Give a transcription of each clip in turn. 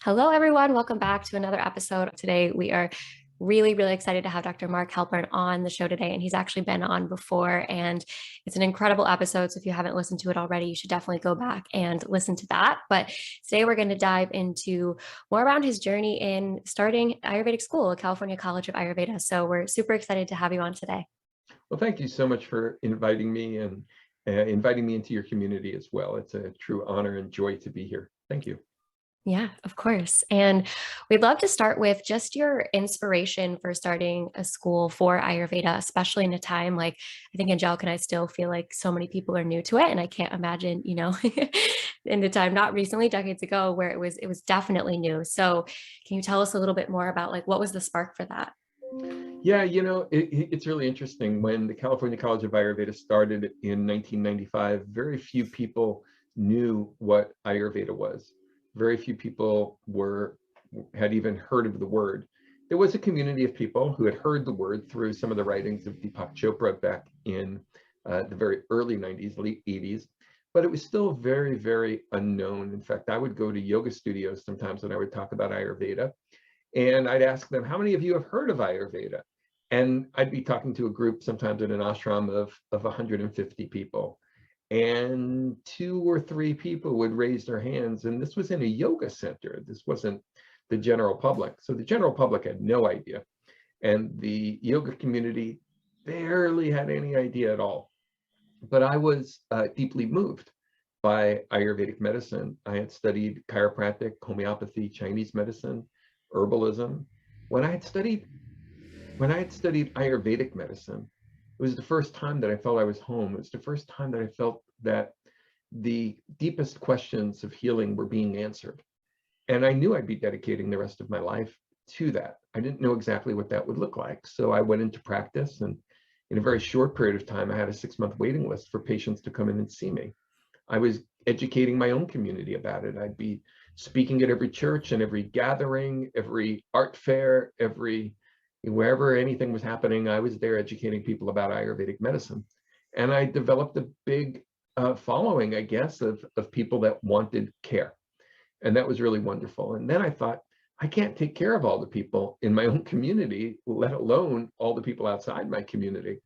Hello, everyone. Welcome back to another episode. Today, we are really excited to have Dr. Marc Halpern on the show today. And he's actually been on before, and it's an incredible episode. So if you haven't listened to it already, you should definitely go back and listen to that. But today, we're going to dive into more around his journey in starting Ayurvedic school at California College of Ayurveda. So we're super excited to have you on today. Well, thank you so much for inviting me and inviting me into your community as well. It's a true honor and joy to be here. Thank you. Yeah, of course. And we'd love to start with just your inspiration for starting a school for Ayurveda, especially in a time like I think Angelica and I still feel like so many people are new to it. And I can't imagine, in the time not recently, decades ago, where it was definitely new. So can you tell us a little bit more about like what was the spark for that? Yeah, it's really interesting. When the California College of Ayurveda started in 1995, very few people knew what Ayurveda was. Very few people had even heard of the word. There was a community of people who had heard the word through some of the writings of Deepak Chopra back in the very early 90s, late 80s, but it was still very unknown. In fact, I would go to yoga studios sometimes when I would talk about Ayurveda, and I'd ask them, how many of you have heard of Ayurveda? And I'd be talking to a group sometimes in an ashram of 150 people. And 2 or 3 people would raise their hands. And this was in a yoga center. This wasn't the general public. So the general public had no idea. And the yoga community barely had any idea at all. But I was deeply moved by Ayurvedic medicine. I had studied chiropractic, homeopathy, Chinese medicine, herbalism. When I had studied Ayurvedic medicine, it was the first time that I felt I was home. It was the first time that I felt that the deepest questions of healing were being answered. And I knew I'd be dedicating the rest of my life to that. I didn't know exactly what that would look like. So I went into practice, and in a very short period of time, I had a 6-month waiting list for patients to come in and see me. I was educating my own community about it. I'd be speaking at every church and every gathering, every art fair, wherever anything was happening, I was there educating people about Ayurvedic medicine. And I developed a big following, I guess, of people that wanted care. And that was really wonderful. And then I thought, I can't take care of all the people in my own community, let alone all the people outside my community.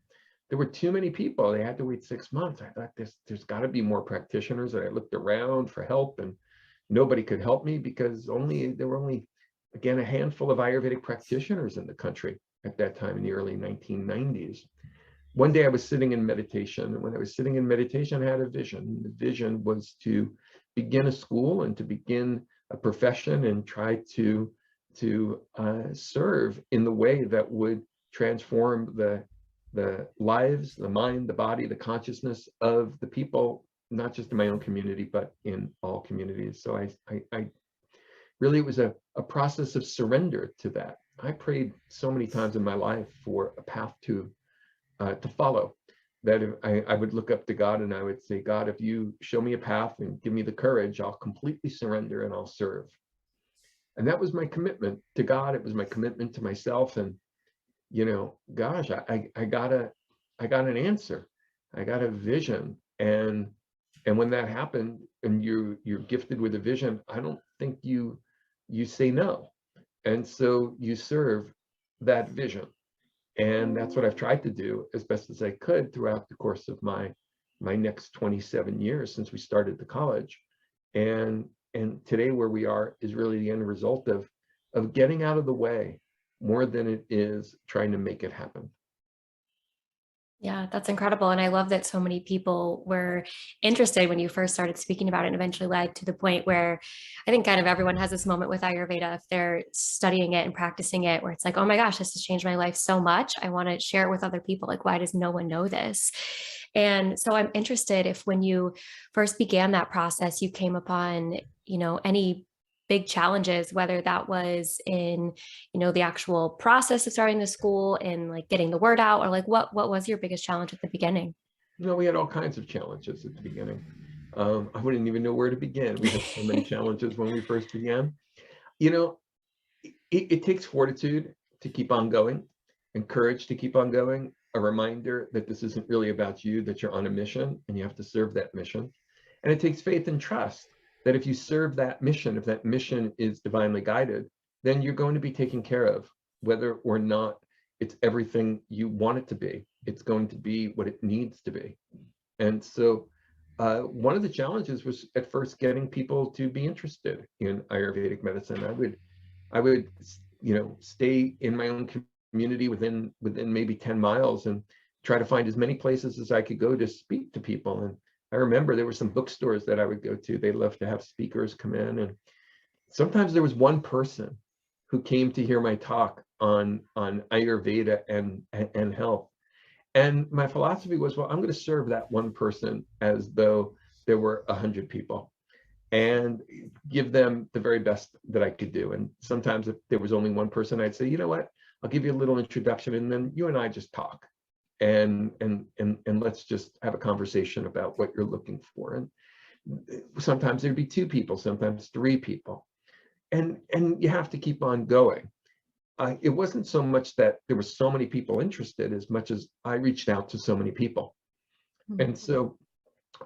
There were too many people. They had to wait 6 months. I thought there's got to be more practitioners. And I looked around for help, and nobody could help me because there were only, again, a handful of Ayurvedic practitioners in the country at that time in the early 1990s. One day I was sitting in meditation, and when I was sitting in meditation, I had a vision. The vision was to begin a school and to begin a profession and try to serve in the way that would transform the lives, the mind, the body, the consciousness of the people, not just in my own community, but in all communities. So I really, it was a process of surrender to that. I prayed so many times in my life for a path to follow, that if I would look up to God and I would say, God, if you show me a path and give me the courage, I'll completely surrender and I'll serve. And that was my commitment to God. It was my commitment to myself. And, gosh, I got an answer. I got a vision. And when that happened and you're gifted with a vision, I don't think you say no. And so you serve that vision. And that's what I've tried to do as best as I could throughout the course of my next 27 years since we started the college. And today where we are is really the end result of getting out of the way more than it is trying to make it happen. Yeah, that's incredible. And I love that so many people were interested when you first started speaking about it, and eventually led to the point where I think kind of everyone has this moment with Ayurveda if they're studying it and practicing it, where it's like, oh my gosh, this has changed my life so much. I want to share it with other people. Like, why does no one know this? And so I'm interested if when you first began that process, you came upon, any big challenges, whether that was in, the actual process of starting the school and like getting the word out, or like what was your biggest challenge at the beginning? We had all kinds of challenges at the beginning. I wouldn't even know where to begin. We had so many challenges when we first began. It takes fortitude to keep on going and courage to keep on going, a reminder that this isn't really about you, that you're on a mission and you have to serve that mission. And it takes faith and trust that if you serve that mission, if that mission is divinely guided, then you're going to be taken care of, whether or not it's everything you want it to be. It's going to be what it needs to be. And so one of the challenges was at first getting people to be interested in Ayurvedic medicine. I would, stay in my own community within maybe 10 miles and try to find as many places as I could go to speak to people. And I remember there were some bookstores that I would go to. They loved to have speakers come in, and sometimes there was one person who came to hear my talk on Ayurveda and health. And my philosophy was, well, I'm going to serve that one person as though there were 100 people and give them the very best that I could do. And sometimes if there was only one person, I'd say, you know what, I'll give you a little introduction, and then you and I just talk. And let's just have a conversation about what you're looking for. And sometimes there'd be 2 people, sometimes 3 people. And you have to keep on going. It wasn't so much that there were so many people interested as much as I reached out to so many people. And so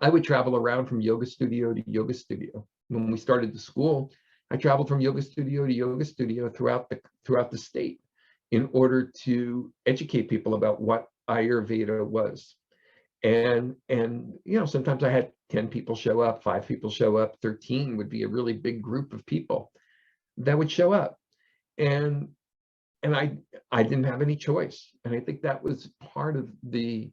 I would travel around from yoga studio to yoga studio. When we started the school, I traveled from yoga studio to yoga studio throughout the state in order to educate people about what Ayurveda was. And sometimes I had 10 people show up, 5 people show up, 13 would be a really big group of people that would show up. And I didn't have any choice. And I think that was part of the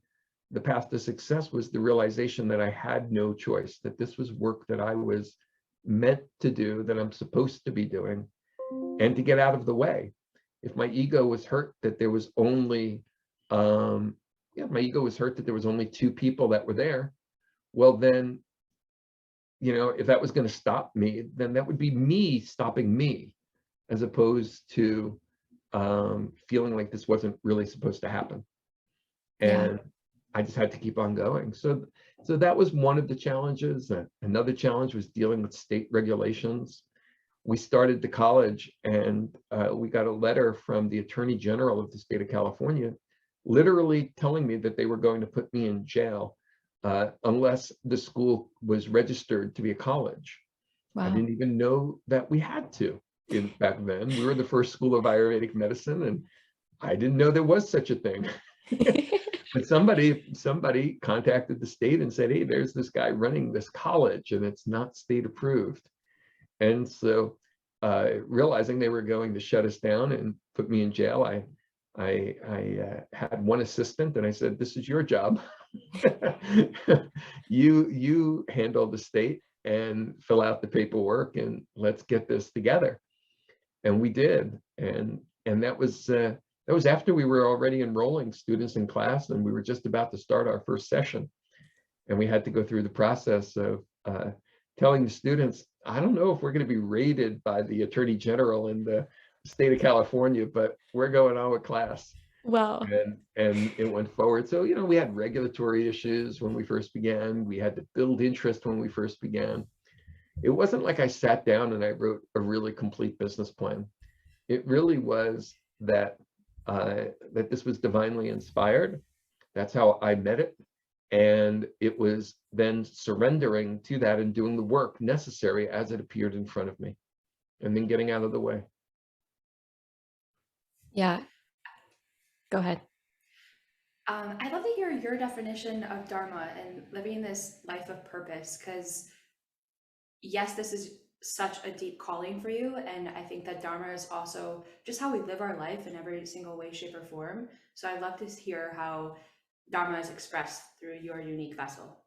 path to success, was the realization that I had no choice, that this was work that I was meant to do, that I'm supposed to be doing, and to get out of the way. If my ego was hurt that there was only, my ego was hurt that there was only 2 people that were there, well then, if that was going to stop me, then that would be me stopping me, as opposed to feeling like this wasn't really supposed to happen. And I just had to keep on going. So that was one of the challenges. Another challenge was dealing with state regulations. We started the college, and we got a letter from the Attorney General of the state of California, literally telling me that they were going to put me in jail unless the school was registered to be a college. Wow. I didn't even know that we had to. Back then, we were the first school of Ayurvedic medicine, and I didn't know there was such a thing. But somebody contacted the state and said, hey, there's this guy running this college, and it's not state approved. And so realizing they were going to shut us down and put me in jail, I had one assistant, and I said, this is your job. You handle the state and fill out the paperwork, and let's get this together. And we did. And that was after we were already enrolling students in class, and we were just about to start our first session. And we had to go through the process of telling the students, I don't know if we're going to be raided by the Attorney General in the state of California, but we're going on with class. Wow. And it went forward. So, we had regulatory issues when we first began. We had to build interest when we first began. It wasn't like I sat down and I wrote a really complete business plan. It really was that this was divinely inspired. That's how I met it. And it was then surrendering to that and doing the work necessary as it appeared in front of me, and then getting out of the way. Yeah. Go ahead. I'd love to hear your definition of Dharma and living this life of purpose, because yes, this is such a deep calling for you. And I think that Dharma is also just how we live our life in every single way, shape, or form. So I'd love to hear how Dharma is expressed through your unique vessel.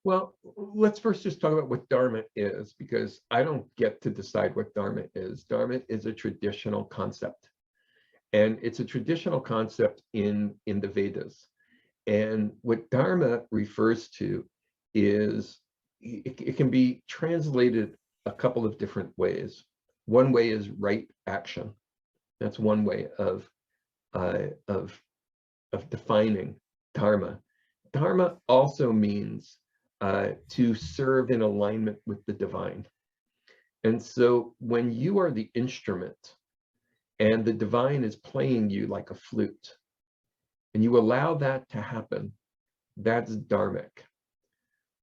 Well, let's first just talk about what Dharma is, because I don't get to decide what Dharma is. Dharma is a traditional concept. And it's a traditional concept in the Vedas. And what Dharma refers to is, it can be translated a couple of different ways. One way is right action. That's one way of defining Dharma. Dharma also means to serve in alignment with the divine. And so when you are the instrument and the divine is playing you like a flute, and you allow that to happen, that's dharmic.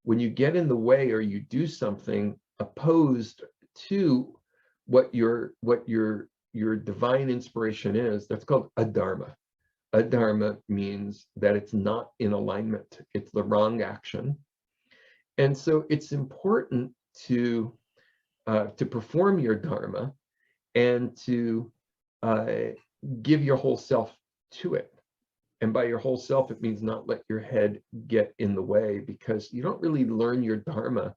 When you get in the way or you do something opposed to what your divine inspiration is, that's called adharma. Adharma means that it's not in alignment. It's the wrong action. And so it's important to perform your dharma and to give your whole self to it. And by your whole self, it means not let your head get in the way, because you don't really learn your dharma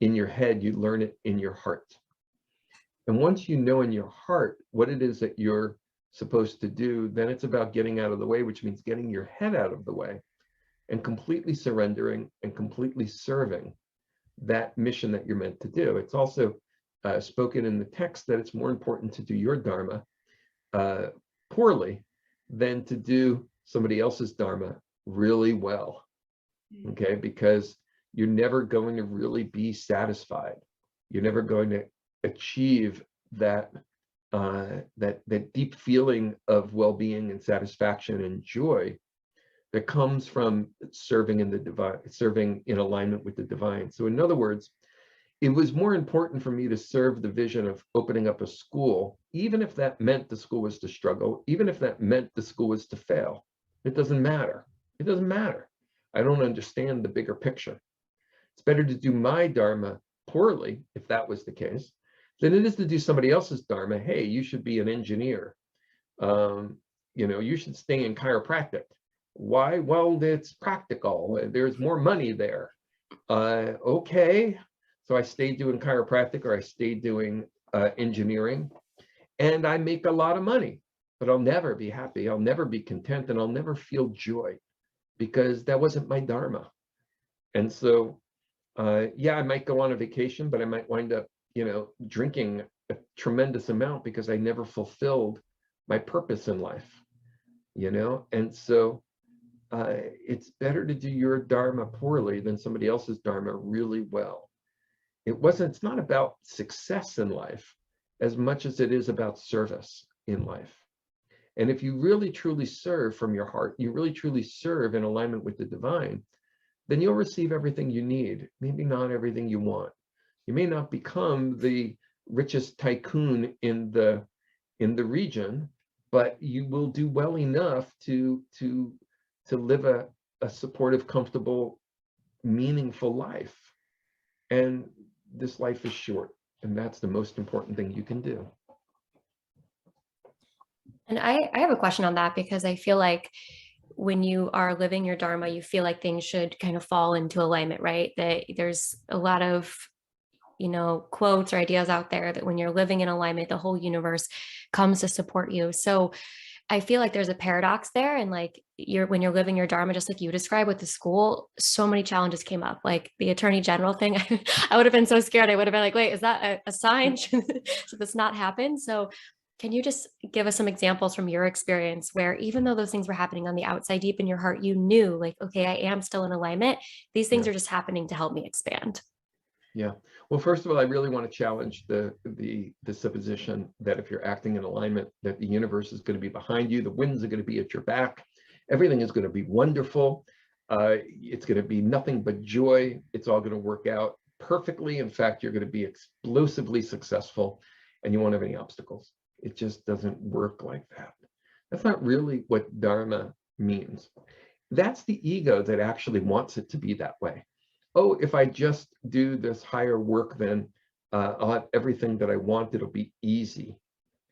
in your head, you learn it in your heart. And once you know in your heart what it is that you're supposed to do, then it's about getting out of the way, which means getting your head out of the way and completely surrendering and completely serving that mission that you're meant to do. It's also spoken in the text that it's more important to do your dharma poorly than to do somebody else's dharma really well. Okay, because you're never going to really be satisfied. You're never going to achieve that that deep feeling of well-being and satisfaction and joy that comes from serving in the divine, serving in alignment with the divine. So in other words, it was more important for me to serve the vision of opening up a school, even if that meant the school was to struggle, even if that meant the school was to fail. It doesn't matter. It doesn't matter. I don't understand the bigger picture. It's better to do my dharma poorly, if that was the case, than it is to do somebody else's dharma. Hey, you should be an engineer. You should stay in chiropractic. Why? Well, it's practical. There's more money there. Okay. So I stayed doing chiropractic, or I stayed doing engineering, and I make a lot of money, but I'll never be happy. I'll never be content, and I'll never feel joy, because that wasn't my dharma. And so, yeah, I might go on a vacation, but I might wind up, drinking a tremendous amount because I never fulfilled my purpose in life, And so it's better to do your dharma poorly than somebody else's dharma really well. It's not about success in life as much as it is about service in life. And if you really truly serve from your heart, you really truly serve in alignment with the divine, then you'll receive everything you need, maybe not everything you want. You may not become the richest tycoon in the region, but you will do well enough to live a supportive, comfortable, meaningful life. And this life is short, and that's the most important thing you can do. And I have a question on that, because I feel like when you are living your dharma, you feel like things should kind of fall into alignment, right? That there's a lot of, quotes or ideas out there that when you're living in alignment, the whole universe comes to support you. So I feel like there's a paradox there. And like when you're living your dharma, just like you described with the school, so many challenges came up, like the attorney general thing. I would have been so scared. I would have been like, wait, is that a sign? Should this not happen? So can you just give us some examples from your experience where, even though those things were happening on the outside, deep in your heart, you knew like, okay, I am still in alignment. These things are just happening to help me expand. Yeah. Well, first of all, I really want to challenge the supposition that if you're acting in alignment, that the universe is going to be behind you, the winds are going to be at your back, everything is going to be wonderful. It's going to be nothing but joy. It's all going to work out perfectly. In fact, you're going to be explosively successful, and you won't have any obstacles. It just doesn't work like that. That's not really what Dharma means. That's the ego that actually wants it to be that way. Oh, if I just do this higher work, then I'll have everything that I want. It'll be easy.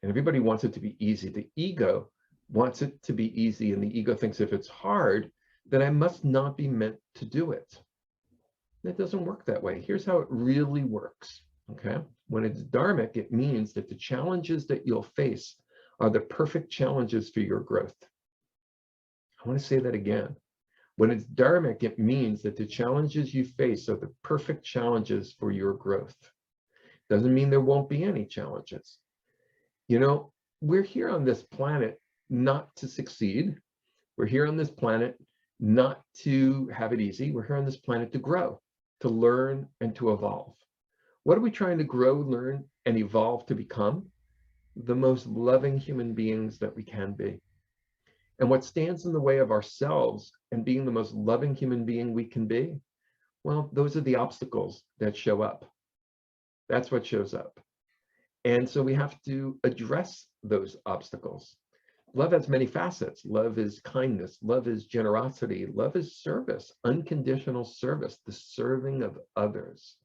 And everybody wants it to be easy. The ego wants it to be easy. And the ego thinks if it's hard, then I must not be meant to do it. It doesn't work that way. Here's how it really works. Okay. When it's dharmic, it means that the challenges that you'll face are the perfect challenges for your growth. I want to say that again. When it's dharmic, it means that the challenges you face are the perfect challenges for your growth. Doesn't mean there won't be any challenges. We're here on this planet not to succeed. We're here on this planet not to have it easy. We're here on this planet to grow, to learn, and to evolve. What are we trying to grow, learn, and evolve to become? The most loving human beings that we can be. And what stands in the way of ourselves and being the most loving human being we can be? Well, those are the obstacles that show up. That's what shows up. And so we have to address those obstacles. Love has many facets. Love is kindness. Love is generosity. Love is service, unconditional service, the serving of others.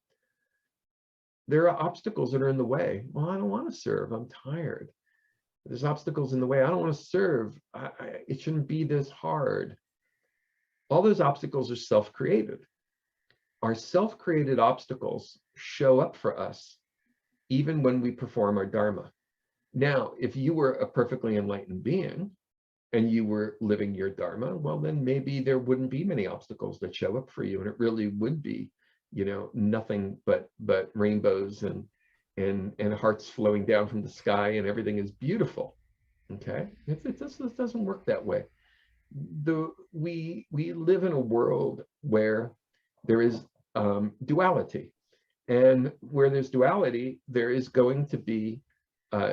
There are obstacles that are in the way. Well, I don't want to serve. I'm tired. There's obstacles in the way. I don't want to serve. It shouldn't be this hard. All those obstacles are self-created. Our self-created obstacles show up for us even when we perform our Dharma. Now, if you were a perfectly enlightened being and you were living your Dharma, well, then maybe there wouldn't be many obstacles that show up for you, and it really would be, nothing but rainbows and hearts flowing down from the sky, and everything is beautiful. Okay, it doesn't work that way. We live in a world where there is duality, and where there's duality, there is going to be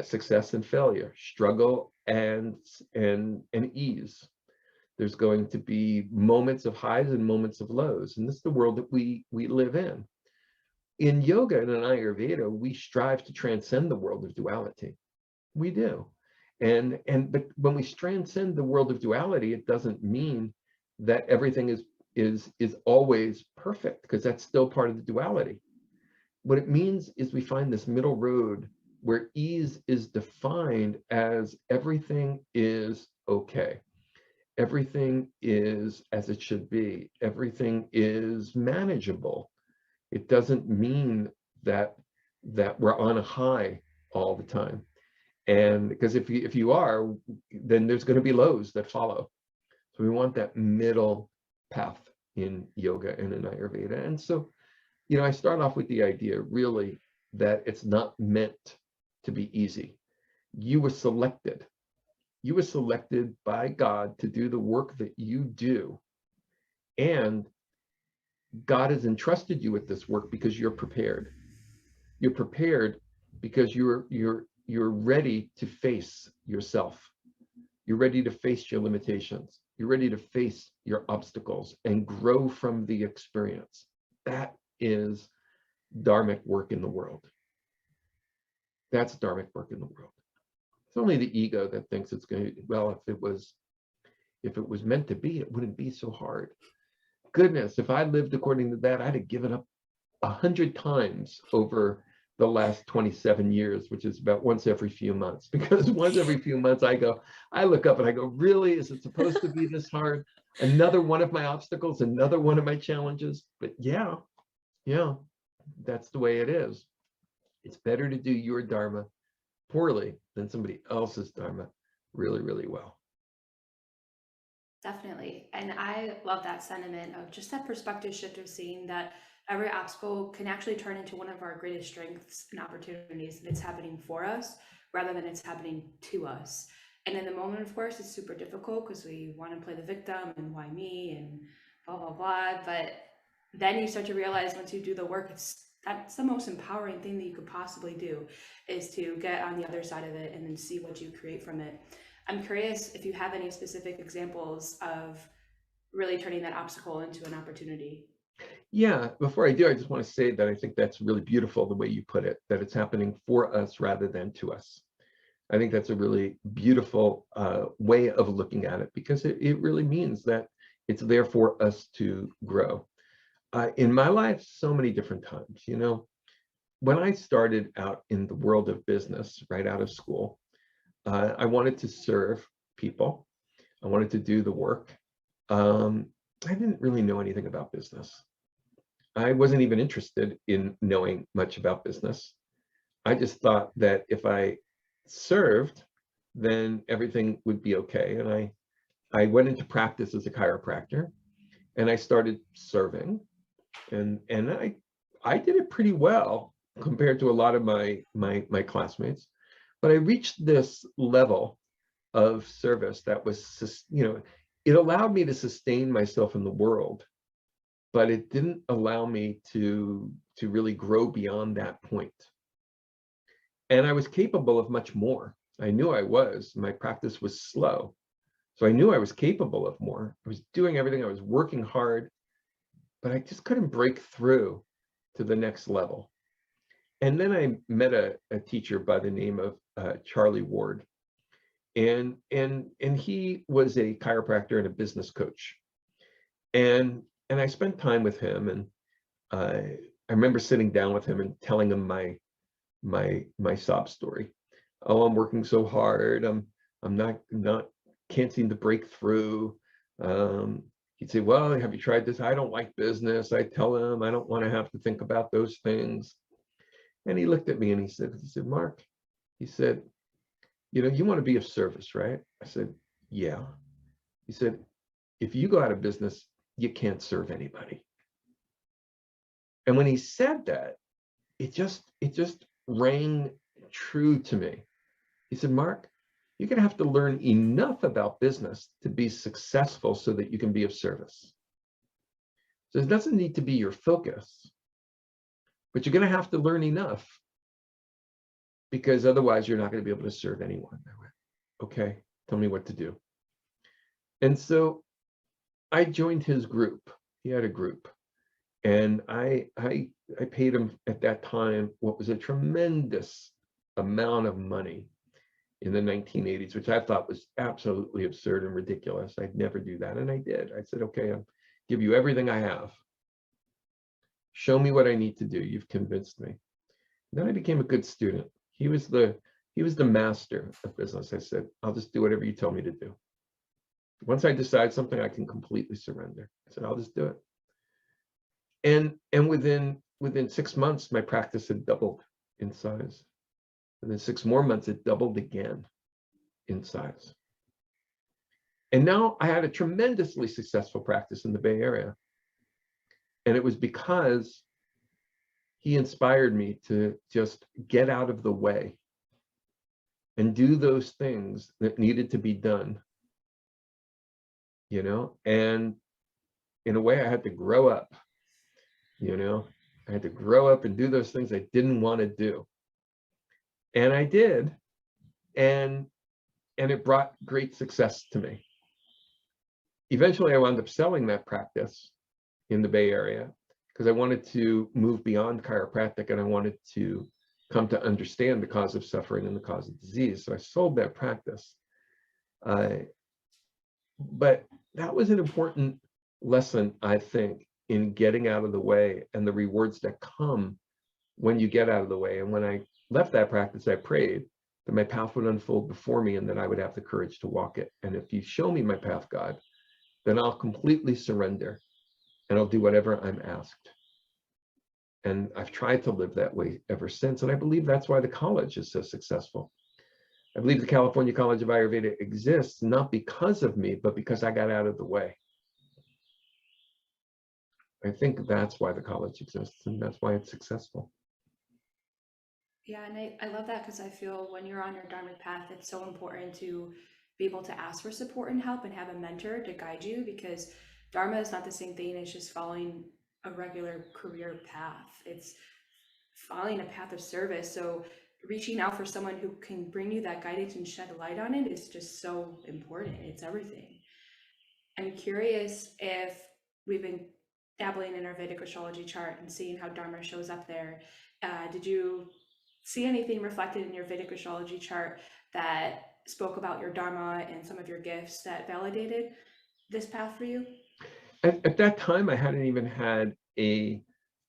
success and failure, struggle and ease. There's going to be moments of highs and moments of lows, and this is the world that we live in. In yoga and in Ayurveda, we strive to transcend the world of duality. We do. But when we transcend the world of duality, it doesn't mean that everything is always perfect, because that's still part of the duality. What it means is we find this middle road where ease is defined as everything is okay. Everything is as it should be. Everything is manageable. It doesn't mean that we're on a high all the time. And because if you are, then there's going to be lows that follow. So we want that middle path in yoga and in Ayurveda. And so, I start off with the idea really that it's not meant to be easy. You were selected. You were selected by God to do the work that you do. And God has entrusted you with this work because you're prepared. You're prepared because you're ready to face yourself. You're ready to face your limitations. You're ready to face your obstacles and grow from the experience. That is dharmic work in the world. That's dharmic work in the world. It's only the ego that thinks it's going to, well, if it was meant to be, it wouldn't be so hard. Goodness, if I lived according to that, I'd have given up 100 times over the last 27 years, which is about once every few months. Because once every few months I look up and I go, really, is it supposed to be this hard? Another one of my obstacles, another one of my challenges. But yeah, that's the way it is. It's better to do your Dharma poorly than somebody else's Dharma really, really well. Definitely. And I love that sentiment of just that perspective shift of seeing that every obstacle can actually turn into one of our greatest strengths and opportunities, that it's happening for us rather than it's happening to us. And in the moment, of course, it's super difficult because we want to play the victim and why me and blah, blah, blah. But then you start to realize once you do the work, that's the most empowering thing that you could possibly do, is to get on the other side of it and then see what you create from it. I'm curious if you have any specific examples of really turning that obstacle into an opportunity. Yeah, before I do, I just want to say that I think that's really beautiful the way you put it, that it's happening for us rather than to us. I think that's a really beautiful way of looking at it, because it really means that it's there for us to grow. In my life, so many different times, when I started out in the world of business right out of school, I wanted to serve people. I wanted to do the work. I didn't really know anything about business. I wasn't even interested in knowing much about business. I just thought that if I served, then everything would be okay. And I went into practice as a chiropractor, and I started serving, and I did it pretty well compared to a lot of my classmates. But I reached this level of service that was, it allowed me to sustain myself in the world, but it didn't allow me to really grow beyond that point. And I was capable of much more. I knew I was. My practice was slow, so I knew I was capable of more. I was doing everything. I was working hard, but I just couldn't break through to the next level. And then I met a teacher by the name of Charlie Ward. And he was a chiropractor and a business coach. And I spent time with him, and I remember sitting down with him and telling him my sob story. Oh, I'm working so hard. I'm not can't seem to break through. He'd say, well, have you tried this? I don't like business. I tell him I don't want to have to think about those things. And he looked at me and he said, Mark, he said, you know, you want to be of service, right? I said, yeah. He said, if you go out of business, you can't serve anybody. And when he said that, it just rang true to me. He said, Mark, you're going to have to learn enough about business to be successful so that you can be of service. So it doesn't need to be your focus, but you're going to have to learn enough, because otherwise you're not going to be able to serve anyone. I went, okay, tell me what to do. And so I joined his group. He had a group, and I paid him at that time what was a tremendous amount of money in the 1980s, which I thought was absolutely absurd and ridiculous. I'd never do that, and I did. I said, okay, I'll give you everything I have. Show me what I need to do. You've convinced me. Then I became a good student. He was the master of business. I said, I'll just do whatever you tell me to do. Once I decide something, I can completely surrender. I said, I'll just do it. And within 6 months, my practice had doubled in size. Within 6 more months, it doubled again in size. And now I had a tremendously successful practice in the Bay Area. And it was because he inspired me to just get out of the way and do those things that needed to be done, you know. And in a way, I had to grow up, you know. I had to grow up and do those things I didn't want to do. And I did. And it brought great success to me. Eventually, I wound up selling that practice in the Bay Area because I wanted to move beyond chiropractic, and I wanted to come to understand the cause of suffering and the cause of disease. So I sold that practice. But that was an important lesson, I think, in getting out of the way and the rewards that come when you get out of the way. And when I left that practice, I prayed that my path would unfold before me and that I would have the courage to walk it. And if you show me my path, God, then I'll completely surrender and I'll do whatever I'm asked. And I've tried to live that way ever since. And I believe that's why the college is so successful. I believe the California College of Ayurveda exists not because of me, but because I got out of the way. I think that's why the college exists, and that's why it's successful. Yeah, and I love that because I feel when you're on your Dharma path, it's so important to be able to ask for support and help and have a mentor to guide you, because Dharma is not the same thing as just following a regular career path. It's following a path of service. So reaching out for someone who can bring you that guidance and shed light on it is just so important. It's everything. I'm curious if we've been dabbling in our Vedic astrology chart and seeing how Dharma shows up there. Did you see anything reflected in your Vedic astrology chart that spoke about your Dharma and some of your gifts that validated this path for you? At that time, I hadn't even had a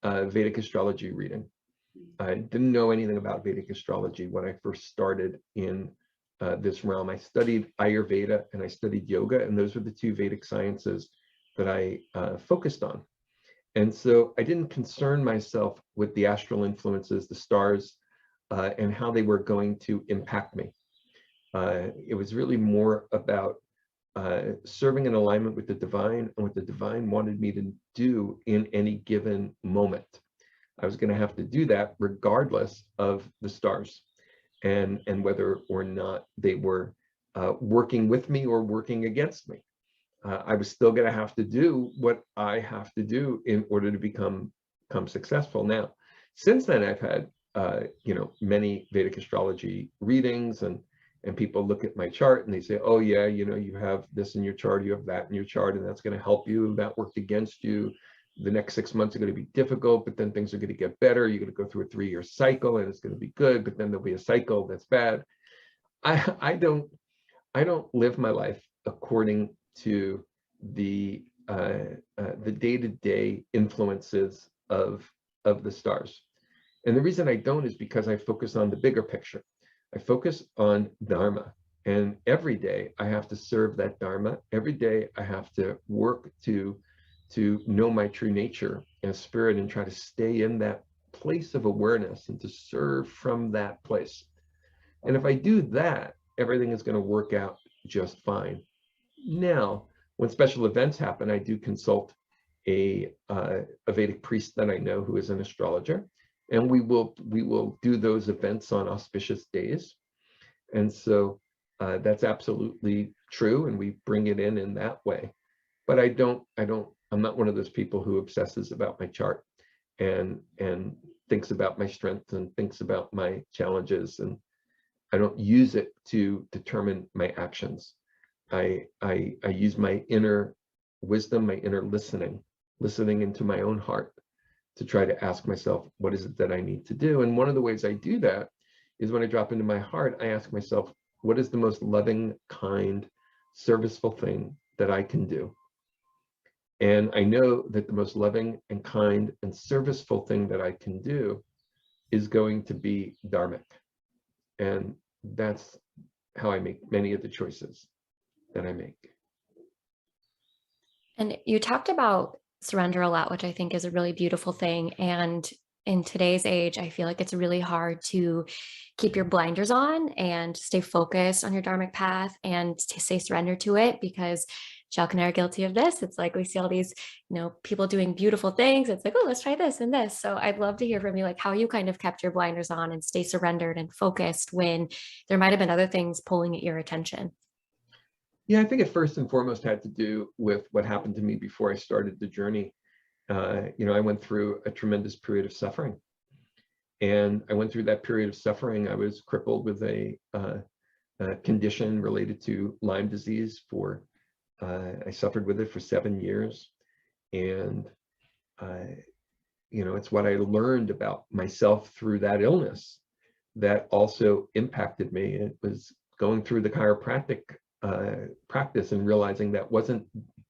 Vedic astrology reading. I didn't know anything about Vedic astrology when I first started in this realm. I studied Ayurveda and I studied yoga, and those were the two Vedic sciences that I focused on. And so I didn't concern myself with the astral influences, the stars, and how they were going to impact me. It was really more about serving in alignment with the divine and what the divine wanted me to do in any given moment. I was going to have to do that regardless of the stars and whether or not they were working with me or working against me. I was still going to have to do what I have to do in order to become successful. Now, since then, I've had many Vedic astrology readings, and people look at my chart and they say, oh yeah, you have this in your chart, you have that in your chart, and that's going to help you. That worked against you. the next 6 months are going to be difficult, but then things are going to get better. You're going to go through a 3-year cycle and it's going to be good, but then there'll be a cycle that's bad. I don't live my life according to the day-to-day influences of the stars. And the reason I don't is because I focus on the bigger picture. I focus on Dharma. And every day I have to serve that Dharma. Every day I have to work to know my true nature and spirit and try to stay in that place of awareness and to serve from that place. And if I do that, everything is going to work out just fine. Now, when special events happen, I do consult a Vedic priest that I know who is an astrologer, and we will do those events on auspicious days. And so that's absolutely true, and we bring it in that way. But I'm not one of those people who obsesses about my chart and thinks about my strengths and thinks about my challenges, and I don't use it to determine my actions. I use my inner wisdom, my inner listening into my own heart to try to ask myself, what is it that I need to do? And one of the ways I do that is when I drop into my heart, I ask myself, what is the most loving, kind, serviceful thing that I can do? And I know that the most loving and kind and serviceful thing that I can do is going to be dharmic. And that's how I make many of the choices that I make. And you talked about surrender a lot, which I think is a really beautiful thing. And in today's age, I feel like it's really hard to keep your blinders on and stay focused on your dharmic path and to stay surrendered to it, because Chuck and I are guilty of this. It's like we see all these, people doing beautiful things. It's like, oh, let's try this and this. So I'd love to hear from you, like how you kind of kept your blinders on and stay surrendered and focused when there might have been other things pulling at your attention. Yeah, I think it first and foremost had to do with what happened to me before I started the journey. I went through a tremendous period of suffering. And I went through that period of suffering. I was crippled with a condition related to Lyme disease I suffered with it for 7 years. And, it's what I learned about myself through that illness that also impacted me. It was going through the chiropractic practice and realizing that wasn't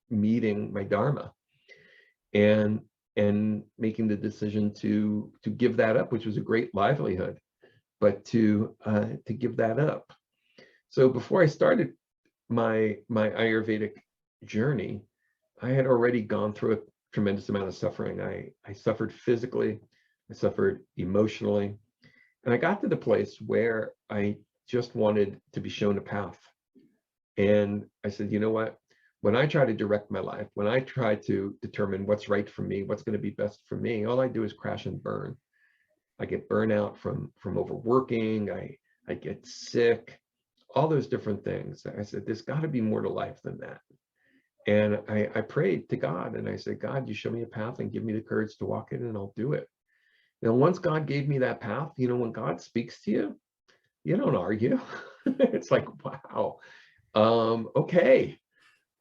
meeting my Dharma, and making the decision to give that up, which was a great livelihood, but to give that up. So before I started my Ayurvedic journey, I had already gone through a tremendous amount of suffering. I suffered physically, I suffered emotionally, and I got to the place where I just wanted to be shown a path. And I said, you know what? When I try to direct my life, when I try to determine what's right for me, what's going to be best for me, all I do is crash and burn. I get burnout from overworking. I get sick, all those different things. I said, there's got to be more to life than that. And I prayed to God and I said, God, you show me a path and give me the courage to walk it, and I'll do it. Now, once God gave me that path, when God speaks to you, you don't argue. It's like, wow. Okay.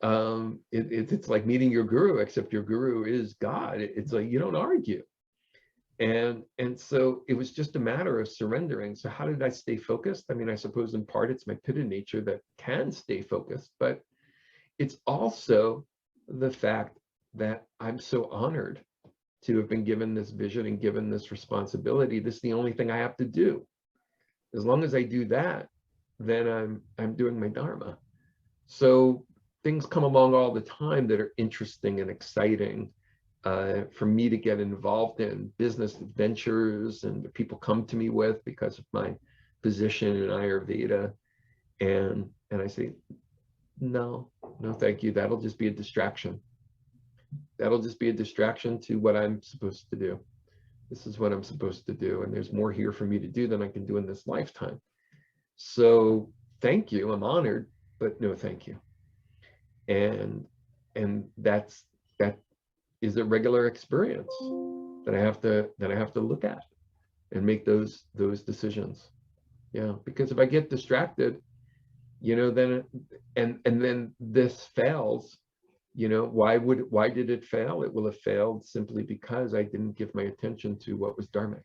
It's like meeting your guru, except your guru is God. It's like, you don't argue. And so it was just a matter of surrendering. So how did I stay focused? I mean, I suppose in part it's my Pitta nature that can stay focused, but it's also the fact that I'm so honored to have been given this vision and given this responsibility. This is the only thing I have to do. As long as I do that, then I'm doing my Dharma. So things come along all the time that are interesting and exciting for me to get involved in, business ventures, and that people come to me with because of my position in Ayurveda. And I say, no, thank you. That'll just be a distraction. That'll just be a distraction to what I'm supposed to do. This is what I'm supposed to do. And there's more here for me to do than I can do in this lifetime. So thank you. I'm honored, but no, thank you. And that is a regular experience that I have to look at and make those decisions. Yeah, because if I get distracted, then then this fails, You know, why did it fail? It will have failed simply because I didn't give my attention to what was dharmic.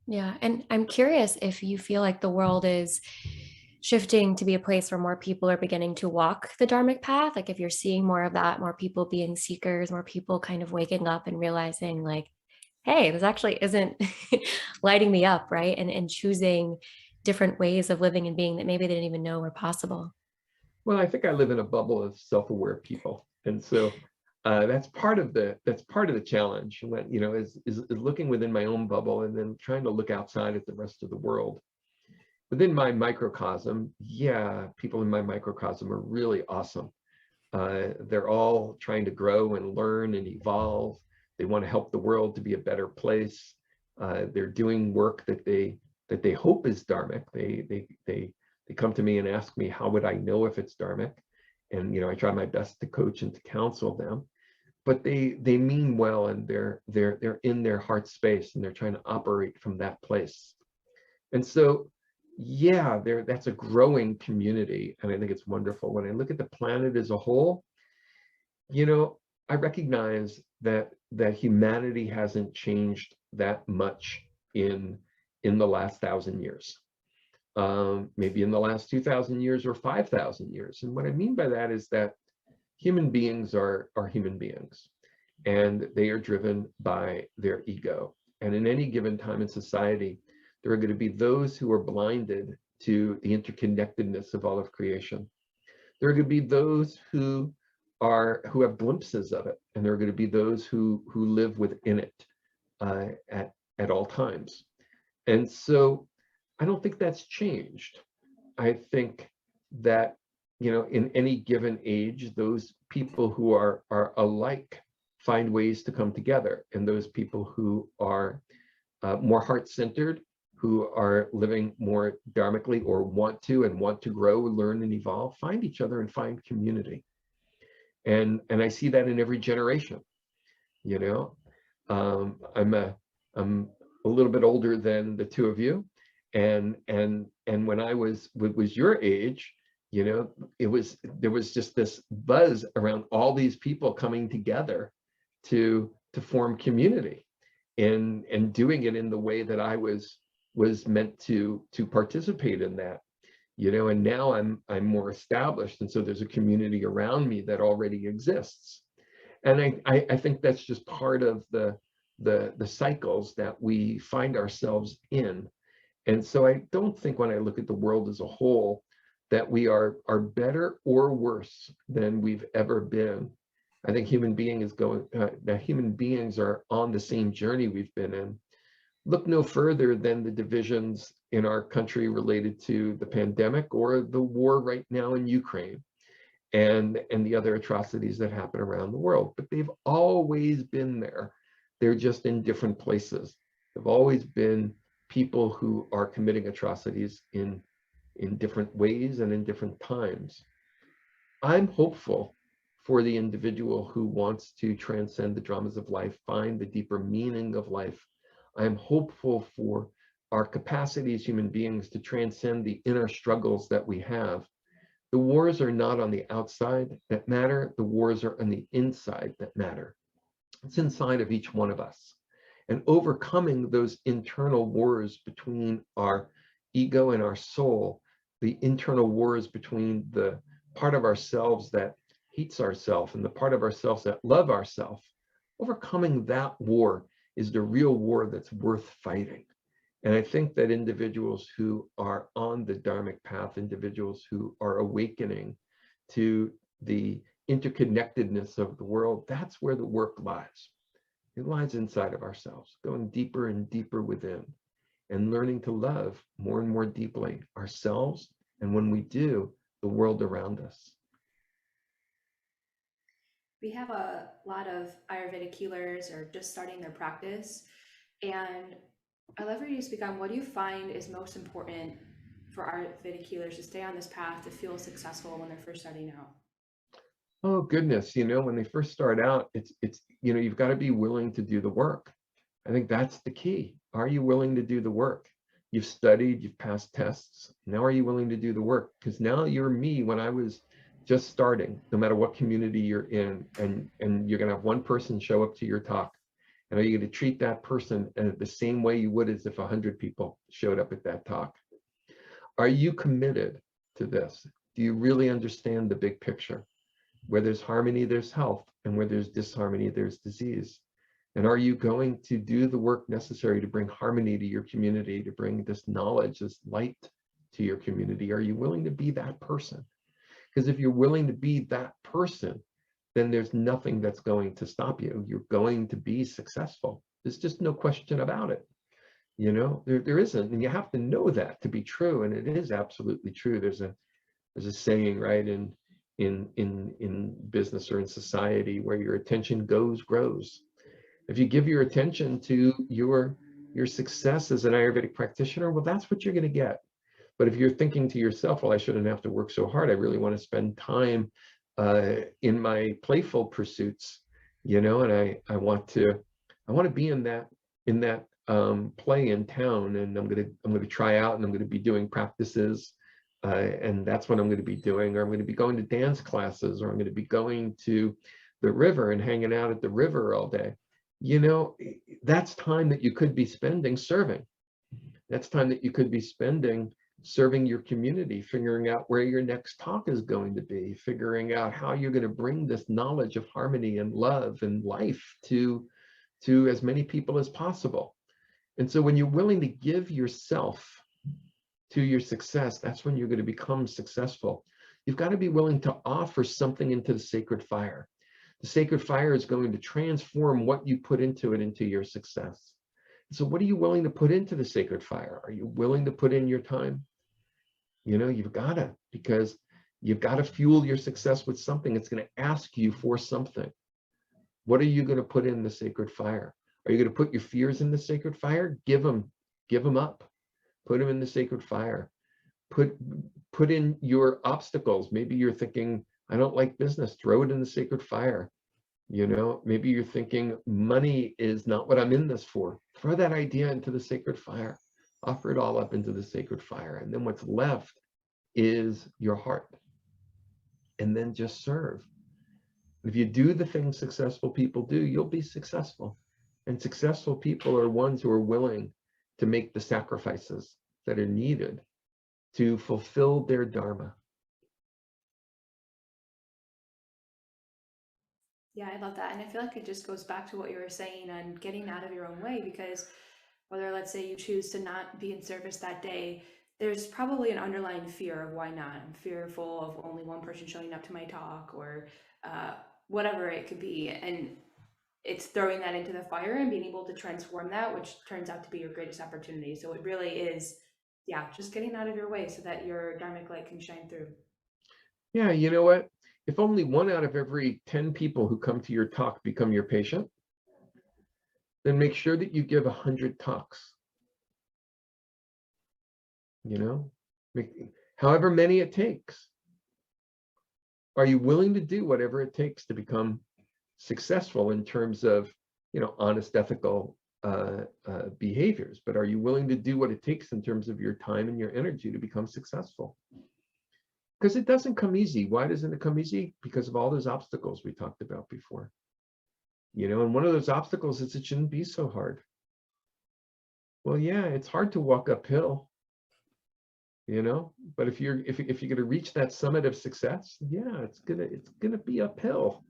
Yeah. And I'm curious if you feel like the world is shifting to be a place where more people are beginning to walk the dharmic path. Like if you're seeing more of that, more people being seekers, more people kind of waking up and realizing like, hey, this actually isn't lighting me up, right? And choosing different ways of living and being that maybe they didn't even know were possible. Well, I think I live in a bubble of self-aware people, and so that's part of the challenge. When, you know, is looking within my own bubble and then trying to look outside at the rest of the world. Within my microcosm, yeah, people in my microcosm are really awesome. They're all trying to grow and learn and evolve. They want to help the world to be a better place. They're doing work that they hope is dharmic. They come to me and ask me, how would I know if it's dharmic? And, you know, I try my best to coach and to counsel them. But they mean well, and they're in their heart space, and they're trying to operate from that place. And so, yeah, that's a growing community, and I think it's wonderful. When I look at the planet as a whole, you know, I recognize that humanity hasn't changed that much in the last 1,000 years. Maybe in the last 2,000 years or 5,000 years. And what I mean by that is that human beings are human beings, and they are driven by their ego. And in any given time in society, there are going to be those who are blinded to the interconnectedness of all of creation. There are going to be those who have glimpses of it, and there are going to be those who live within it at all times. And so I don't think that's changed. I think that, you know, in any given age, those people who are alike find ways to come together, and those people who are more heart-centered, who are living more dharmically or want to grow, learn, and evolve, find each other and find community. And I see that in every generation. You know, I'm a little bit older than the two of you, and when I was your age, you know, there was just this buzz around all these people coming together to form community, and doing it in the way that I was meant to participate in that. You know, and now I'm more established, and so there's a community around me that already exists. And I think that's just part of the cycles that we find ourselves in. And so I don't think, when I look at the world as a whole, that we are better or worse than we've ever been. I think that human beings are on the same journey we've been in. Look no further than the divisions in our country related to the pandemic, or the war right now in Ukraine, and the other atrocities that happen around the world. But they've always been there. They're just in different places. There've always been people who are committing atrocities in different ways and in different times. I'm hopeful for the individual who wants to transcend the dramas of life, find the deeper meaning of life. I'm hopeful for our capacity as human beings to transcend the inner struggles that we have. The wars are not on the outside that matter. The wars are on the inside that matter. It's inside of each one of us. And overcoming those internal wars between our ego and our soul, the internal wars between the part of ourselves that hates ourselves and the part of ourselves that love ourselves, overcoming that war is the real war that's worth fighting. And I think that individuals who are on the dharmic path, individuals who are awakening to the interconnectedness of the world, that's where the work lies. It lies inside of ourselves, going deeper and deeper within, and learning to love more and more deeply ourselves, and when we do, the world around us. We have a lot of Ayurvedic healers or just starting their practice. And I'd love for you to speak on, what do you find is most important for Ayurvedic healers to stay on this path to feel successful when they're first starting out? Oh goodness, you know, when they first start out, it's you know, you've got to be willing to do the work. I think that's the key. Are you willing to do the work? You've studied, you've passed tests. Now are you willing to do the work? Because now you're me when I was just starting, no matter what community you're in, and you're going to have one person show up to your talk, and are you going to treat that person the same way you would as if 100 people showed up at that talk? Are you committed to this? Do you really understand the big picture? Where there's harmony, there's health, and where there's disharmony, there's disease. And are you going to do the work necessary to bring harmony to your community, to bring this knowledge, this light to your community? Are you willing to be that person? Because if you're willing to be that person, then there's nothing that's going to stop you. You're going to be successful. There's just no question about it. You know, there isn't, and you have to know that to be true. And it is absolutely true. There's a saying, right, in business or in society, where your attention goes, grows. If you give your attention to your success as an Ayurvedic practitioner, well, that's what you're going to get. But if you're thinking to yourself, well, I shouldn't have to work so hard, I really want to spend time in my playful pursuits, you know, and I want to be in that play in town, and I'm going to try out, and I'm going to be doing practices, and that's what I'm going to be doing, or I'm going to be going to dance classes, or I'm going to be going to the river and hanging out at the river all day. You know, that's time that you could be spending serving. That's time that you could be spending serving your community, figuring out where your next talk is going to be, figuring out how you're going to bring this knowledge of harmony and love and life to as many people as possible. And so when you're willing to give yourself to your success, that's when you're going to become successful. You've got to be willing to offer something into the sacred fire. The sacred fire is going to transform what you put into it into your success. So what are you willing to put into the sacred fire? Are you willing to put in your time? You know, you've got to, because you've got to fuel your success with something. It's going to ask you for something. What are you going to put in the sacred fire? Are you going to put your fears in the sacred fire? Give them up. Put them in the sacred fire. Put in your obstacles. Maybe you're thinking, I don't like business. Throw it in the sacred fire. You know, maybe you're thinking money is not what I'm in this for. Throw that idea into the sacred fire. Offer it all up into the sacred fire. And then what's left is your heart. And then just serve. If you do the things successful people do, you'll be successful. And successful people are ones who are willing to make the sacrifices that are needed to fulfill their Dharma. Yeah, I love that. And I feel like it just goes back to what you were saying on getting out of your own way, because whether, let's say, you choose to not be in service that day, there's probably an underlying fear of why not. I'm fearful of only one person showing up to my talk, or whatever it could be. And it's throwing that into the fire and being able to transform that, which turns out to be your greatest opportunity. So it really is, yeah, just getting out of your way so that your dharmic light can shine through. Yeah, you know what? If only 1 out of every 10 people who come to your talk become your patient, then make sure that you give 100 talks. You know, however many it takes. Are you willing to do whatever it takes to become successful in terms of, you know, honest, ethical behaviors? But are you willing to do what it takes in terms of your time and your energy to become successful? Because it doesn't come easy. Why doesn't it come easy? Because of all those obstacles we talked about before. You know, and one of those obstacles is it shouldn't be so hard. Well, yeah, it's hard to walk uphill, you know, but if you're going to reach that summit of success, yeah, it's gonna be uphill.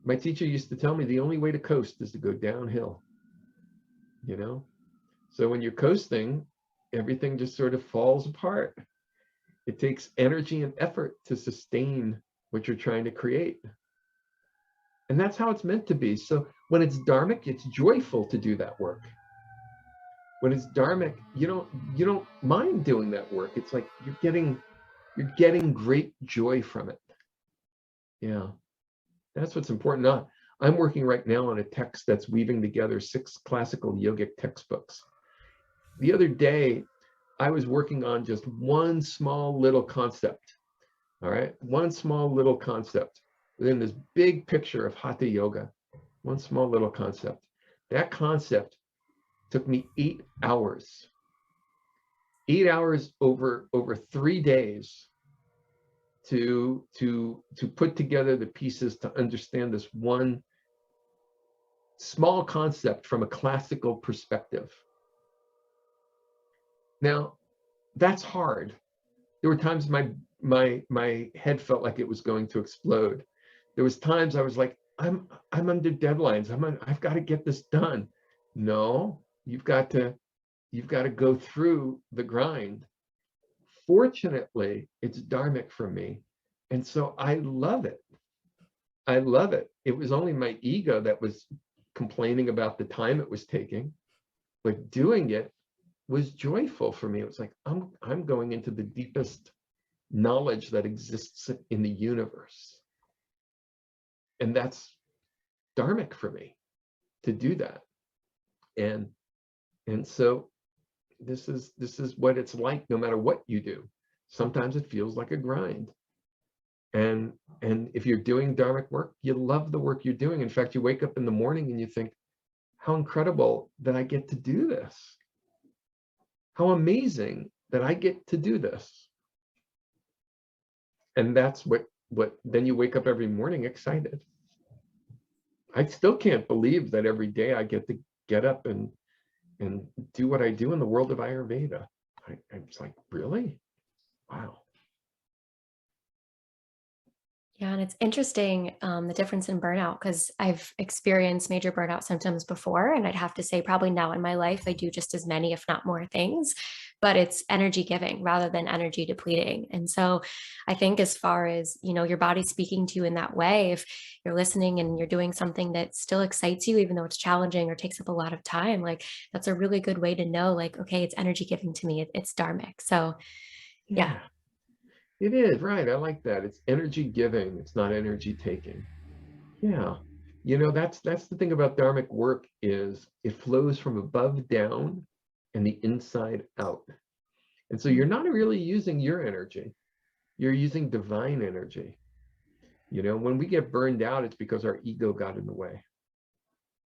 My teacher used to tell me the only way to coast is to go downhill, you know. So when you're coasting, everything just sort of falls apart. It takes energy and effort to sustain what you're trying to create. And that's how it's meant to be. So when it's dharmic, it's joyful to do that work. When it's dharmic, you don't mind doing that work. It's like you're getting great joy from it. Yeah. That's what's important. Now, I'm working right now on a text that's weaving together 6 classical yogic textbooks. The other day, I was working on just one small little concept, all right? One small little concept within this big picture of Hatha Yoga, one small little concept. That concept took me 8 hours. 8 hours over 3 days to put together the pieces to understand this one small concept from a classical perspective. Now, that's hard. There were times my head felt like it was going to explode. There was times I was like, I'm under deadlines. I've got to get this done. No, you've got to go through the grind. Fortunately, it's dharmic for me. And so I love it. I love it. It was only my ego that was complaining about the time it was taking, but doing it was joyful for me. It was like, I'm going into the deepest knowledge that exists in the universe. And that's dharmic for me to do that. And so this is what it's like no matter what you do. Sometimes it feels like a grind. And if you're doing dharmic work, you love the work you're doing. In fact, you wake up in the morning and you think, how incredible that I get to do this. How amazing that I get to do this. And that's what then you wake up every morning excited. I still can't believe that every day I get to get up and do what I do in the world of Ayurveda. I'm just like, really? Wow. Yeah, and it's interesting, the difference in burnout, because I've experienced major burnout symptoms before, and I'd have to say probably now in my life, I do just as many, if not more things, but it's energy giving rather than energy depleting. And so I think as far as, your body speaking to you in that way, if you're listening and you're doing something that still excites you, even though it's challenging or takes up a lot of time, like that's a really good way to know, like, okay, it's energy giving to me. It's dharmic. So yeah. It is, right. I like that. It's energy giving. It's not energy taking. Yeah. That's the thing about dharmic work is it flows from above down and the inside out. And so you're not really using your energy. You're using divine energy. When we get burned out, it's because our ego got in the way.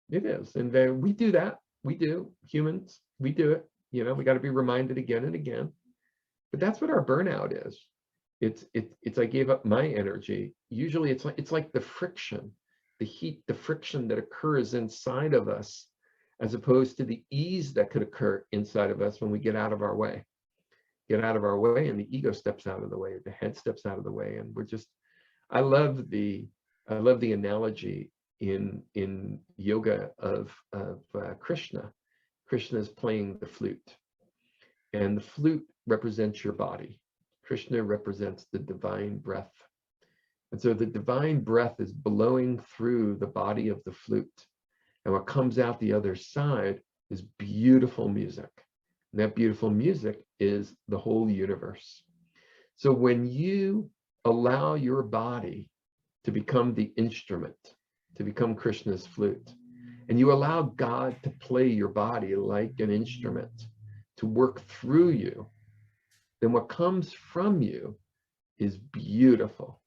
It is. And we do that. We do. Humans, we do it. We got to be reminded again and again. But that's what our burnout is. It's I gave up my energy. Usually it's like the friction, the heat, the friction that occurs inside of us, as opposed to the ease that could occur inside of us when we get out of our way. Get out of our way and the ego steps out of the way, the head steps out of the way. And I love the analogy in yoga of Krishna. Krishna is playing the flute, and the flute represents your body. Krishna represents the divine breath. And so the divine breath is blowing through the body of the flute. And what comes out the other side is beautiful music. And that beautiful music is the whole universe. So when you allow your body to become the instrument, to become Krishna's flute, and you allow God to play your body like an instrument, to work through you, then what comes from you is beautiful.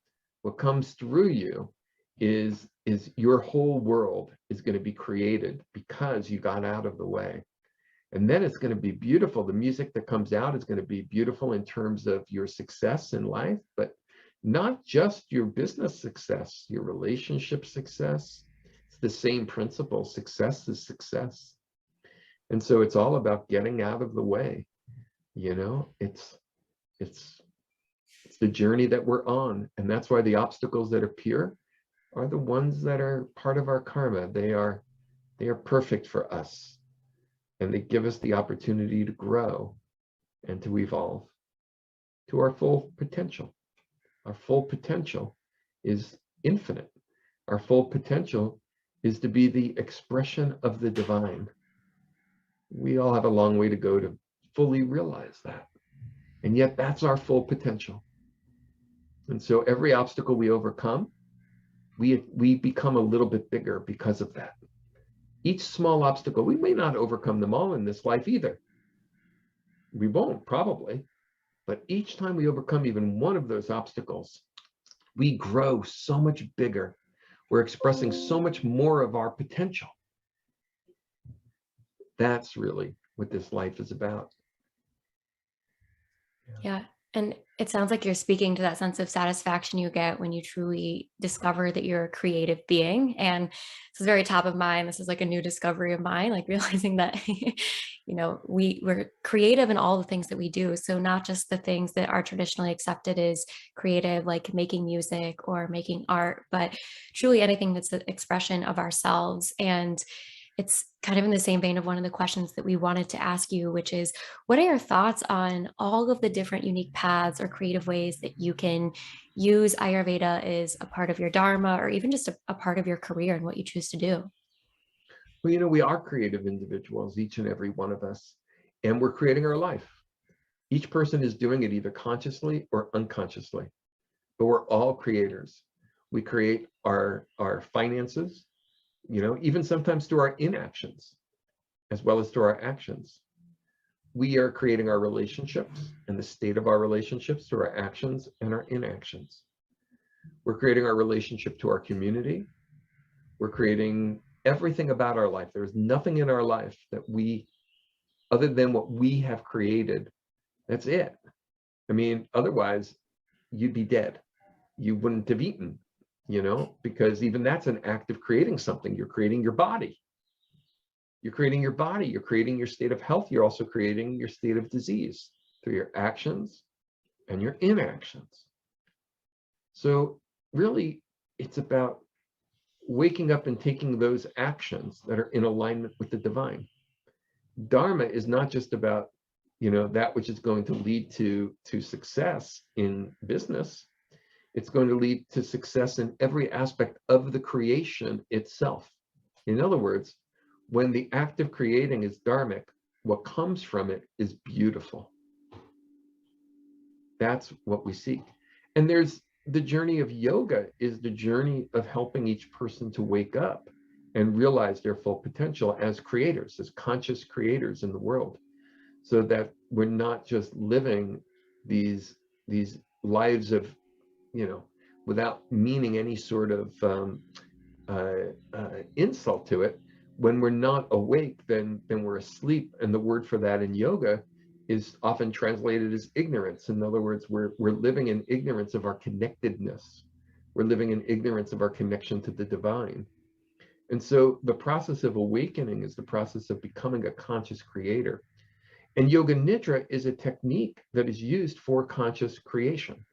What comes through you is your whole world is going to be created because you got out of the way. And then it's going to be beautiful. The music that comes out is going to be beautiful in terms of your success in life, but not just your business success, your relationship success. It's the same principle. Success is success. And so it's all about getting out of the way. It's the journey that we're on. And that's why the obstacles that appear are the ones that are part of our karma. They are perfect for us. And they give us the opportunity to grow and to evolve to our full potential. Our full potential is infinite. Our full potential is to be the expression of the divine. We all have a long way to go to fully realize that. And yet that's our full potential. And so every obstacle we overcome, we become a little bit bigger because of that. Each small obstacle, we may not overcome them all in this life either. We won't, probably. But each time we overcome even one of those obstacles, we grow so much bigger. We're expressing so much more of our potential. That's really what this life is about. Yeah. And it sounds like you're speaking to that sense of satisfaction you get when you truly discover that you're a creative being. And this is very top of mind. This is like a new discovery of mine, like realizing that, we're creative in all the things that we do. So not just the things that are traditionally accepted as creative, like making music or making art, but truly anything that's an expression of ourselves. And it's kind of in the same vein of one of the questions that we wanted to ask you, which is what are your thoughts on all of the different unique paths or creative ways that you can use Ayurveda as a part of your Dharma or even just a part of your career and what you choose to do? Well, we are creative individuals, each and every one of us, and we're creating our life. Each person is doing it either consciously or unconsciously, but we're all creators. We create our finances, even sometimes through our inactions, as well as through our actions. We are creating our relationships and the state of our relationships through our actions and our inactions. We're creating our relationship to our community. We're creating everything about our life. There's nothing in our life that other than what we have created, that's it. I mean, otherwise you'd be dead. You wouldn't have eaten, because even that's an act of creating something. You're creating your body. You're creating your body. You're creating your state of health. You're also creating your state of disease through your actions and your inactions. So really, it's about waking up and taking those actions that are in alignment with the divine. Dharma is not just about, that which is going to lead to success in business. It's going to lead to success in every aspect of the creation itself. In other words, when the act of creating is dharmic, what comes from it is beautiful. That's what we seek. And there's the journey of yoga is the journey of helping each person to wake up and realize their full potential as creators, as conscious creators in the world, so that we're not just living these lives of, without meaning any sort of insult to it. When we're not awake, then we're asleep. And the word for that in yoga is often translated as ignorance. In other words, we're living in ignorance of our connectedness. We're living in ignorance of our connection to the divine. And so the process of awakening is the process of becoming a conscious creator. And Yoga Nidra is a technique that is used for conscious creation.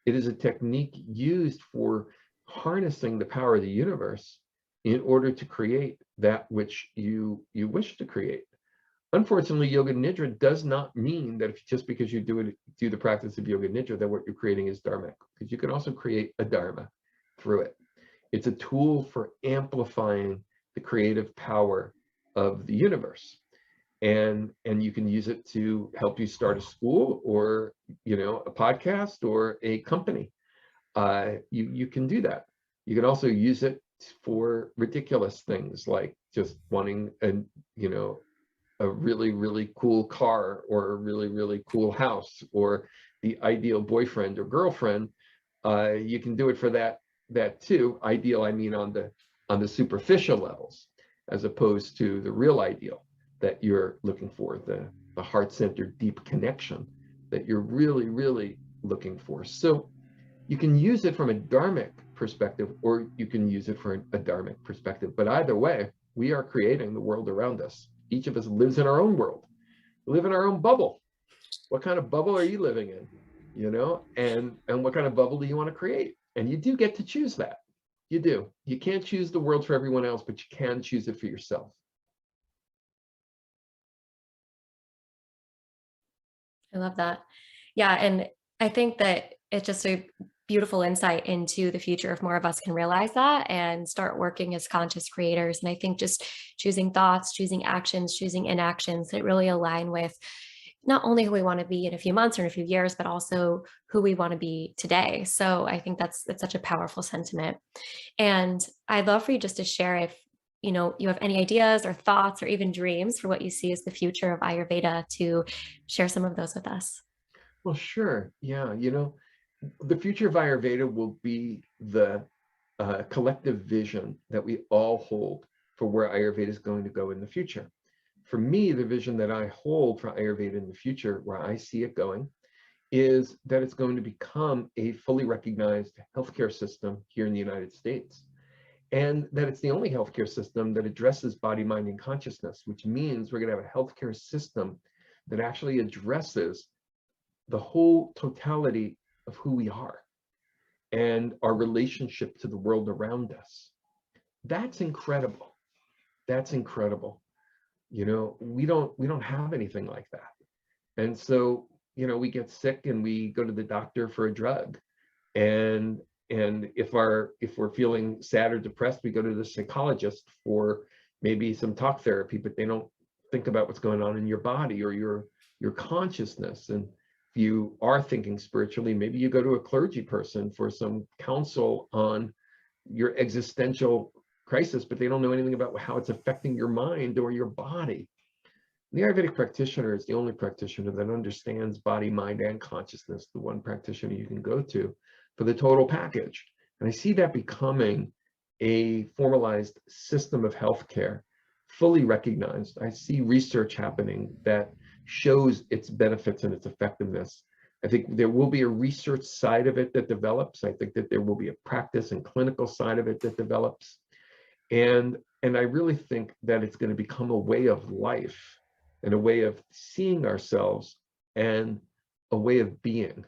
It is a technique used for harnessing the power of the universe in order to create that which you wish to create. Unfortunately, Yoga Nidra does not mean that just because you do the practice of Yoga Nidra, that what you're creating is dharmic, because you can also create a dharma through it. It's a tool for amplifying the creative power of the universe. And you can use it to help you start a school or, a podcast or a company. You can do that. You can also use it for ridiculous things like just wanting a really, really cool car or a really, really cool house or the ideal boyfriend or girlfriend. You can do it for that too. Ideal, I mean on the superficial levels, as opposed to the real ideal that you're looking for, the heart-centered deep connection that you're really, really looking for. So you can use it from a dharmic perspective, or you can use it from a dharmic perspective. But either way, we are creating the world around us. Each of us lives in our own world. We live in our own bubble. What kind of bubble are you living in? And what kind of bubble do you want to create? And you do get to choose that. You do. You can't choose the world for everyone else, but you can choose it for yourself. I love that. Yeah. And I think that it's just a beautiful insight into the future if more of us can realize that and start working as conscious creators. And I think just choosing thoughts, choosing actions, choosing inactions that really align with not only who we want to be in a few months or in a few years, but also who we want to be today. So I think that's such a powerful sentiment. And I'd love for you just to share if you have any ideas or thoughts or even dreams for what you see as the future of Ayurveda, to share some of those with us. Well, sure. Yeah. The future of Ayurveda will be the collective vision that we all hold for where Ayurveda is going to go in the future. For me, the vision that I hold for Ayurveda in the future, where I see it going, is that it's going to become a fully recognized healthcare system here in the United States. And that it's the only healthcare system that addresses body, mind, and consciousness, which means we're going to have a healthcare system that actually addresses the whole totality of who we are and our relationship to the world around us. That's incredible. That's incredible. You know, we don't have anything like that. And so, you know, we get sick and we go to the doctor for a drug. And if we're feeling sad or depressed, we go to the psychologist for maybe some talk therapy, but they don't think about what's going on in your body or your consciousness. And if you are thinking spiritually, maybe you go to a clergy person for some counsel on your existential crisis, but they don't know anything about how it's affecting your mind or your body. The Ayurvedic practitioner is the only practitioner that understands body, mind, and consciousness, the one practitioner you can go to for the total package. And I see that becoming a formalized system of healthcare, fully recognized. I see research happening that shows its benefits and its effectiveness. I think there will be a research side of it that develops. I think that there will be a practice and clinical side of it that develops. And I really think that it's going to become a way of life and a way of seeing ourselves and a way of being.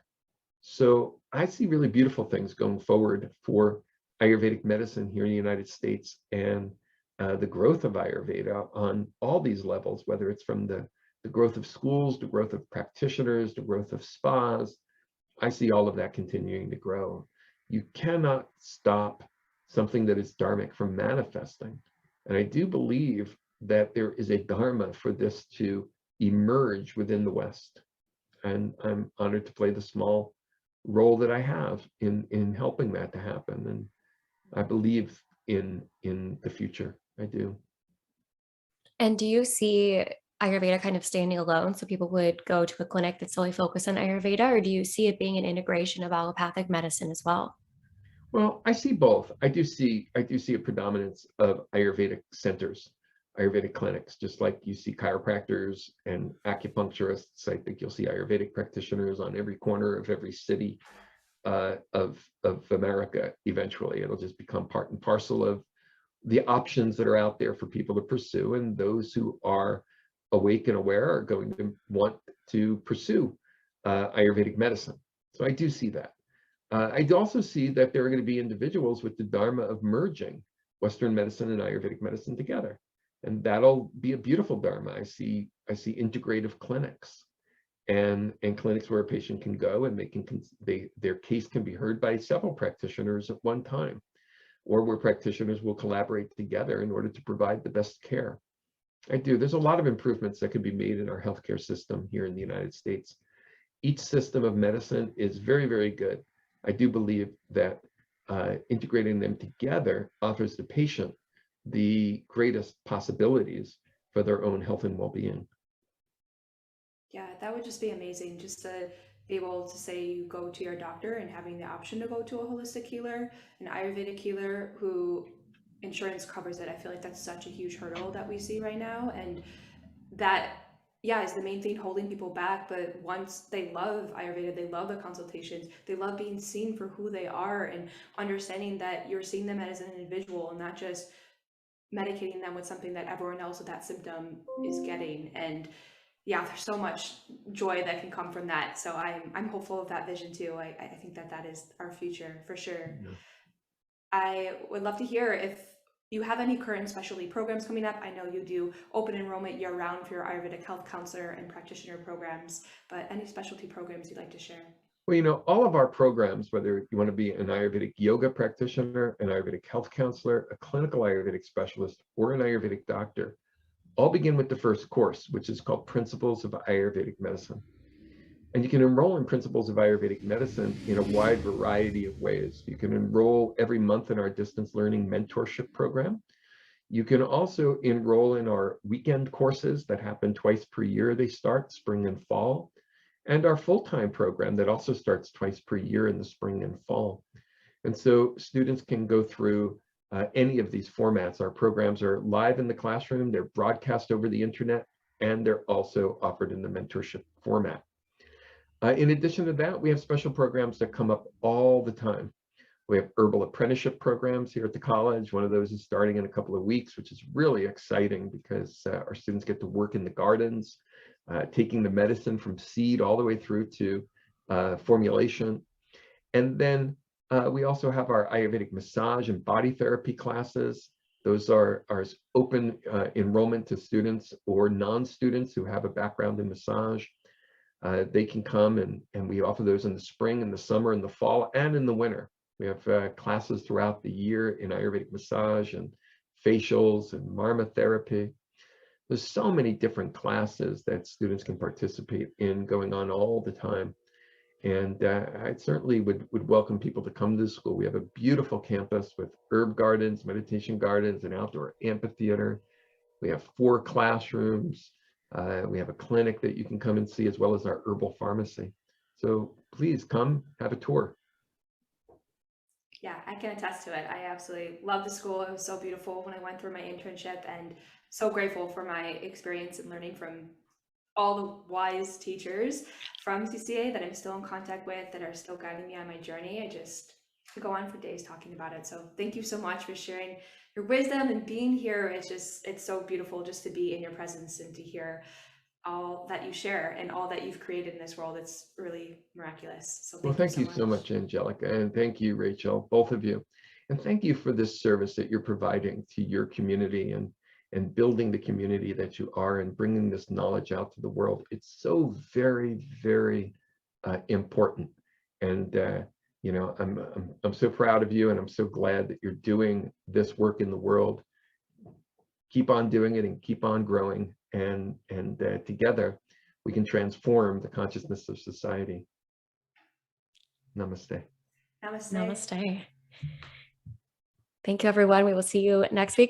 So I see really beautiful things going forward for Ayurvedic medicine here in the United States and the growth of Ayurveda on all these levels, whether it's from the growth of schools, the growth of practitioners, the growth of spas. I see all of that continuing to grow. You cannot stop something that is dharmic from manifesting. And I do believe that there is a dharma for this to emerge within the West. And I'm honored to play the small role that I have in helping that to happen. And I believe in the future. I do. And do you see Ayurveda kind of standing alone? So people would go to a clinic that's solely focused on Ayurveda, or do you see it being an integration of allopathic medicine as well? Well, I see both. I do see a predominance of Ayurvedic centers, Ayurvedic clinics, just like you see chiropractors and acupuncturists. I think you'll see Ayurvedic practitioners on every corner of every city of America. Eventually, it'll just become part and parcel of the options that are out there for people to pursue, and those who are awake and aware are going to want to pursue Ayurvedic medicine. So I do see that. I do also see that there are going to be individuals with the Dharma of merging Western medicine and Ayurvedic medicine together. And that'll be a beautiful Dharma. I see integrative clinics and clinics where a patient can go and their case can be heard by several practitioners at one time, or where practitioners will collaborate together in order to provide the best care. There's a lot of improvements that can be made in our healthcare system here in the United States. Each system of medicine is very, very good. I do believe that integrating them together offers the patient the greatest possibilities for their own health and well-being. Yeah, that would just be amazing, just to be able to say you go to your doctor and having the option to go to a holistic healer, an Ayurvedic healer who insurance covers it. I feel like that's such a huge hurdle that we see right now. And that, yeah, is the main thing holding people back. But once they love Ayurveda, they love the consultations, they love being seen for who they are and understanding that you're seeing them as an individual and not just medicating them with something that everyone else with that symptom is getting. And yeah, there's so much joy that can come from that. So I'm hopeful of that vision too. I think that is our future for sure. Yeah. I would love to hear if you have any current specialty programs coming up. I know you do open enrollment year round for your Ayurvedic health counselor and practitioner programs, but any specialty programs you'd like to share? Well, all of our programs, whether you want to be an Ayurvedic yoga practitioner, an Ayurvedic health counselor, a clinical Ayurvedic specialist, or an Ayurvedic doctor, all begin with the first course, which is called Principles of Ayurvedic Medicine. And you can enroll in Principles of Ayurvedic Medicine in a wide variety of ways. You can enroll every month in our distance learning mentorship program. You can also enroll in our weekend courses that happen twice per year. They start spring and fall. And our full-time program that also starts twice per year in the spring and fall. And so students can go through any of these formats. Our programs are live in the classroom, they're broadcast over the internet, and they're also offered in the mentorship format. In addition to that, we have special programs that come up all the time. We have herbal apprenticeship programs here at the college. One of those is starting in a couple of weeks, which is really exciting because our students get to work in the gardens, taking the medicine from seed all the way through to formulation. And then we also have our Ayurvedic massage and body therapy classes. Those are open enrollment to students or non-students who have a background in massage. They can come and we offer those in the spring, in the summer, in the fall, and in the winter. We have classes throughout the year in Ayurvedic massage and facials and Dharma therapy. There's so many different classes that students can participate in going on all the time. And I certainly would welcome people to come to the school. We have a beautiful campus with herb gardens, meditation gardens, an outdoor amphitheater. We have 4 classrooms. We have a clinic that you can come and see, as well as our herbal pharmacy. So please come have a tour. Yeah, I can attest to it. I absolutely love the school. It was so beautiful when I went through my internship, and so grateful for my experience and learning from all the wise teachers from CCA that I'm still in contact with, that are still guiding me on my journey. I just could go on for days talking about it. So thank you so much for sharing your wisdom and being here. It's so beautiful just to be in your presence and to hear all that you share and all that you've created in this world. It's really miraculous. So Well, thank you so much, Angelica, and thank you, Rachel, both of you. And thank you for this service that you're providing to your community and building the community that you are and bringing this knowledge out to the world. It's so very, very important. And you know, I'm so proud of you, and I'm so glad that you're doing this work in the world. Keep on doing it and keep on growing, and together we can transform the consciousness of society. Namaste. Namaste. Namaste. Thank you, everyone. We will see you next week.